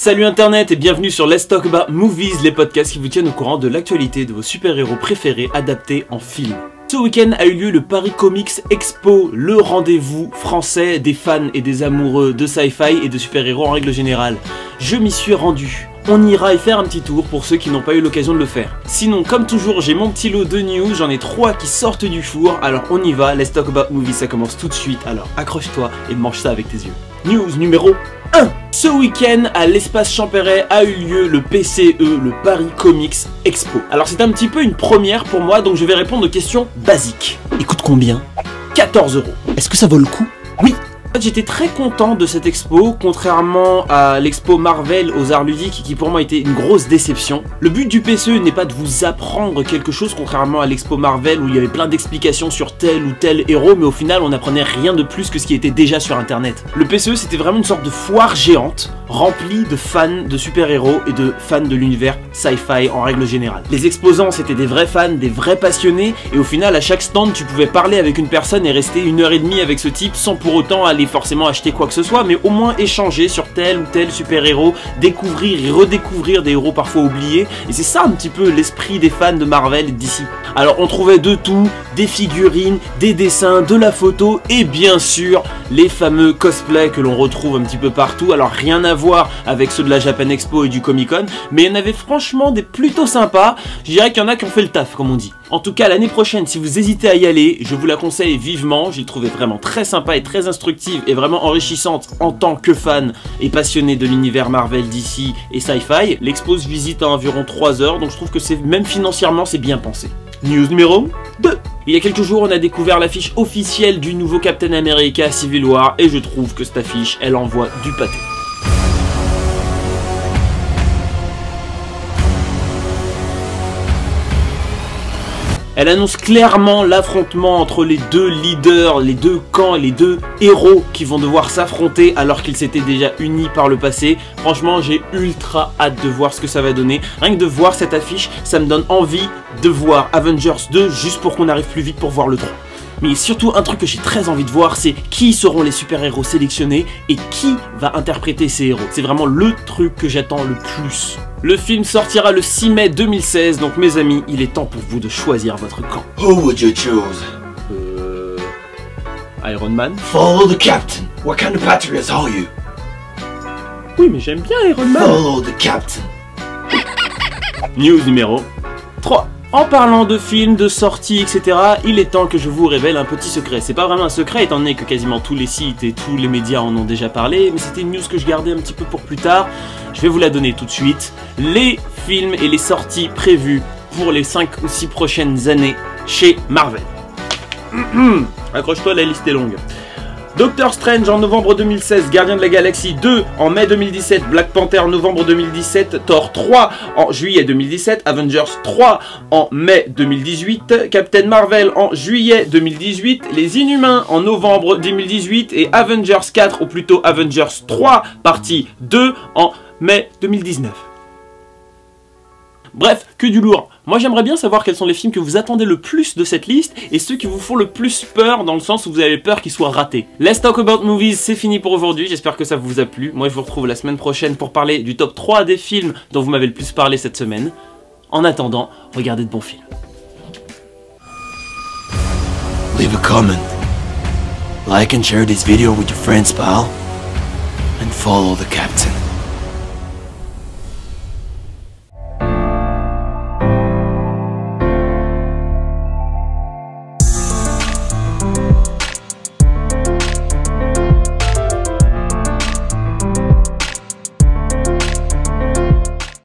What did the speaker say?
Salut internet et bienvenue sur Let's Talk About Movies, les podcasts qui vous tiennent au courant de l'actualité de vos super-héros préférés adaptés en film. Ce week-end a eu lieu le Paris Comics Expo, le rendez-vous français des fans et des amoureux de sci-fi et de super-héros en règle générale. Je m'y suis rendu. On ira y faire un petit tour pour ceux qui n'ont pas eu l'occasion de le faire. Sinon, comme toujours, j'ai mon petit lot de news, j'en ai 3 qui sortent du four, alors on y va, Let's Talk About Movies, ça commence tout de suite, alors accroche-toi et mange ça avec tes yeux. News numéro 1. Ce week-end, à l'espace Champéret a eu lieu le PCE, le Paris Comics Expo. Alors c'est un petit peu une première pour moi, donc je vais répondre aux questions basiques. Il coûte combien? 14 €. Est-ce que ça vaut le coup? Oui. J'étais très content de cette expo, contrairement à l'expo Marvel aux arts ludiques qui pour moi était une grosse déception. Le but du PCE n'est pas de vous apprendre quelque chose, contrairement à l'expo Marvel où il y avait plein d'explications sur tel ou tel héros, mais au final on n'apprenait rien de plus que ce qui était déjà sur internet. Le PCE c'était vraiment une sorte de foire géante, remplie de fans de super-héros et de fans de l'univers sci-fi en règle générale. Les exposants c'était des vrais fans, des vrais passionnés, et au final à chaque stand tu pouvais parler avec une personne et rester 1h30 avec ce type sans pour autant aller forcément acheter quoi que ce soit, mais au moins échanger sur tel ou tel super-héros, découvrir et redécouvrir des héros parfois oubliés, et c'est ça un petit peu l'esprit des fans de Marvel et d'ici. Alors on trouvait de tout, des figurines, des dessins, de la photo, et bien sûr les fameux cosplays que l'on retrouve un petit peu partout. Alors rien à voir avec ceux de la Japan Expo et du Comic Con, mais il y en avait franchement des plutôt sympas. Je dirais qu'il y en a qui ont fait le taf comme on dit. En tout cas l'année prochaine, si vous hésitez à y aller, je vous la conseille vivement. J'ai trouvé vraiment très sympa et très instructive et vraiment enrichissante en tant que fan et passionné de l'univers Marvel, DC et sci-fi. L'expo se visite à environ 3 heures, donc je trouve que c'est même financièrement c'est bien pensé. News numéro 2. Il y a quelques jours, on a découvert l'affiche officielle du nouveau Captain America Civil War et je trouve que cette affiche, elle envoie du pâté. Elle annonce clairement l'affrontement entre les deux leaders, les deux camps et les deux héros qui vont devoir s'affronter alors qu'ils s'étaient déjà unis par le passé. Franchement, j'ai ultra hâte de voir ce que ça va donner. Rien que de voir cette affiche, ça me donne envie de voir Avengers 2 juste pour qu'on arrive plus vite pour voir le 3. Mais surtout, un truc que j'ai très envie de voir, c'est qui seront les super-héros sélectionnés et qui va interpréter ces héros. C'est vraiment le truc que j'attends le plus. Le film sortira le 6 mai 2016, donc mes amis, il est temps pour vous de choisir votre camp. Who would you choose? Iron Man. Follow the captain. What kind of patriots are you? Oui, mais j'aime bien Iron Man. Follow the captain. News numéro 3. En parlant de films, de sorties, etc., il est temps que je vous révèle un petit secret. C'est pas vraiment un secret étant donné que quasiment tous les sites et tous les médias en ont déjà parlé, mais c'était une news que je gardais un petit peu pour plus tard. Je vais vous la donner tout de suite. Les films et les sorties prévues pour les 5 ou 6 prochaines années chez Marvel. Accroche-toi, la liste est longue. Doctor Strange en novembre 2016, Gardiens de la Galaxie 2 en mai 2017, Black Panther novembre 2017, Thor 3 en juillet 2017, Avengers 3 en mai 2018, Captain Marvel en juillet 2018, Les Inhumains en novembre 2018 et Avengers 4 ou plutôt Avengers 3 partie 2 en mai 2019. Bref, que du lourd. Moi j'aimerais bien savoir quels sont les films que vous attendez le plus de cette liste et ceux qui vous font le plus peur dans le sens où vous avez peur qu'ils soient ratés. Let's Talk About Movies, c'est fini pour aujourd'hui, j'espère que ça vous a plu. Moi je vous retrouve la semaine prochaine pour parler du top 3 des films dont vous m'avez le plus parlé cette semaine. En attendant, regardez de bons films. Leave a comment. Like and share this video with your friends, pal. And follow the captain.